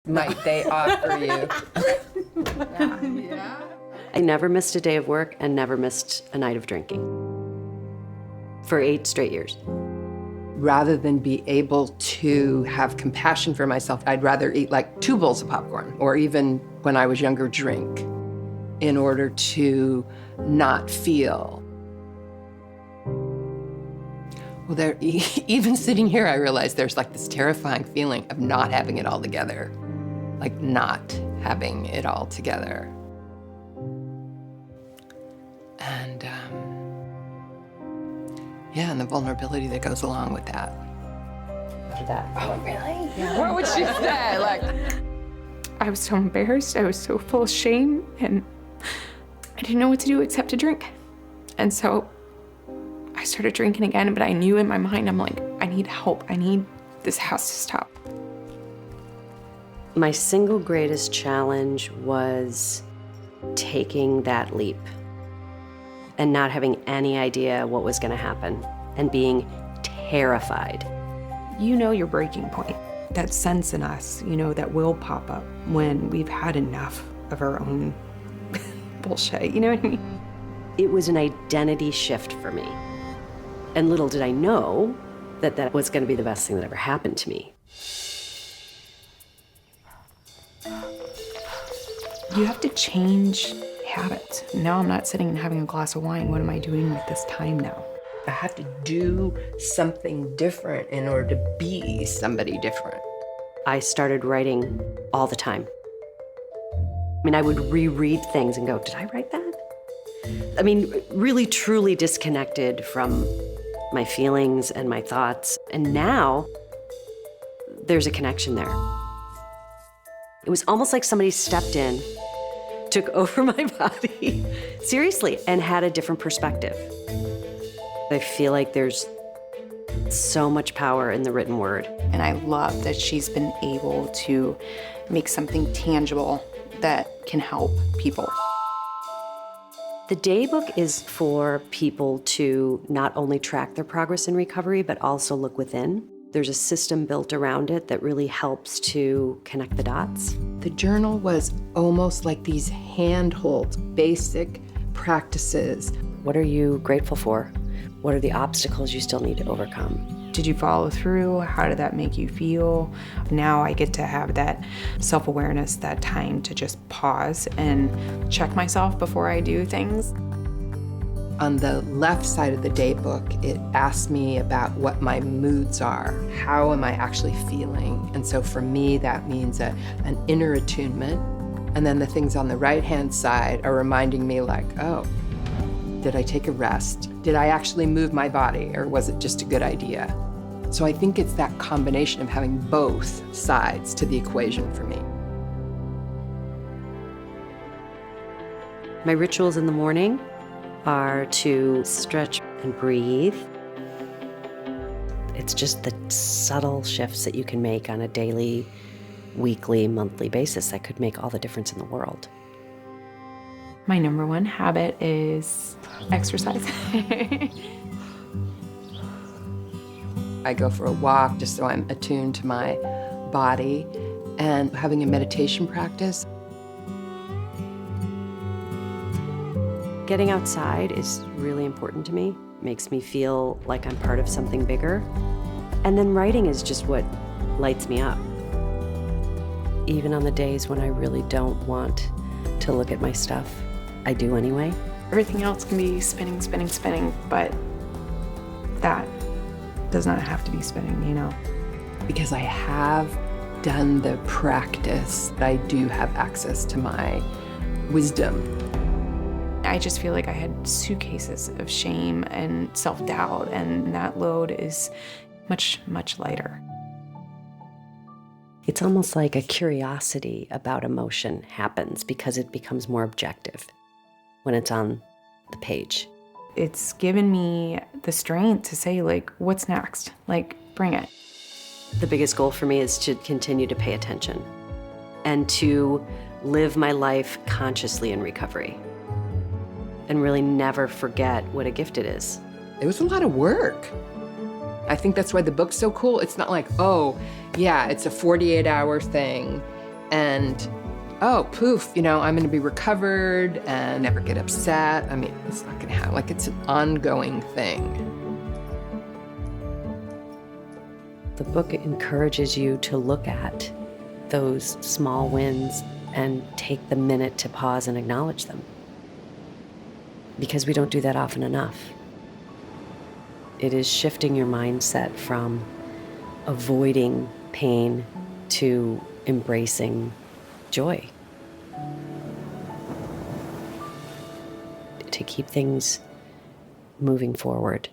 might they offer you? Yeah. I never missed a day of work and never missed a night of drinking for 8 straight years. Rather than be able to have compassion for myself, I'd rather eat like 2 bowls of popcorn, or even when I was younger, drink, in order to not feel. Well, even sitting here, I realize there's like this terrifying feeling of not having it all together, like not having it all together. And yeah, and the vulnerability that goes along with that. Oh, really? Yeah. What would she say? Like, I was so embarrassed. I was so full of shame, and I didn't know what to do except to drink. And so I started drinking again, but I knew in my mind, I'm like, I need help. This has to stop. My single greatest challenge was taking that leap and not having any idea what was going to happen and being terrified. You know your breaking point. That sense in us, that will pop up when we've had enough of our own bullshit, you know what I mean? It was an identity shift for me. And little did I know that that was going to be the best thing that ever happened to me. You have to change habits. Now I'm not sitting and having a glass of wine. What am I doing with this time now? I have to do something different in order to be somebody different. I started writing all the time. I mean, I would reread things and go, did I write that? I mean, really truly disconnected from my feelings and my thoughts. And now there's a connection there. It was almost like somebody stepped in, took over my body, seriously, and had a different perspective. I feel like there's so much power in the written word. And I love that she's been able to make something tangible that can help people. The Daybook is for people to not only track their progress in recovery, but also look within. There's a system built around it that really helps to connect the dots. The journal was almost like these handholds, basic practices. What are you grateful for? What are the obstacles you still need to overcome? Did you follow through? How did that make you feel? Now I get to have that self-awareness, that time to just pause and check myself before I do things. On the left side of the Daybook, it asks me about what my moods are. How am I actually feeling? And so for me, that means an inner attunement. And then the things on the right-hand side are reminding me like, oh, did I take a rest? Did I actually move my body, or was it just a good idea? So I think it's that combination of having both sides to the equation for me. My rituals in the morning are to stretch and breathe. It's just the subtle shifts that you can make on a daily, weekly, monthly basis that could make all the difference in the world. My number one habit is exercise. I go for a walk just so I'm attuned to my body, and having a meditation practice. Getting outside is really important to me. Makes me feel like I'm part of something bigger. And then writing is just what lights me up. Even on the days when I really don't want to look at my stuff, I do anyway. Everything else can be spinning, but that does not have to be spinning, Because I have done the practice, I do have access to my wisdom. I just feel like I had suitcases of shame and self-doubt, and that load is much, much lighter. It's almost like a curiosity about emotion happens because it becomes more objective when it's on the page. It's given me the strength to say, what's next? Bring it. The biggest goal for me is to continue to pay attention and to live my life consciously in recovery and really never forget what a gift it is. It was a lot of work. I think that's why the book's so cool. It's not like, oh, yeah, it's a 48-hour thing, and oh, poof, I'm going to be recovered and never get upset. I mean, it's not going to happen. Like, it's an ongoing thing. The book encourages you to look at those small wins and take the minute to pause and acknowledge them. Because we don't do that often enough. It is shifting your mindset from avoiding pain to embracing joy. To keep things moving forward.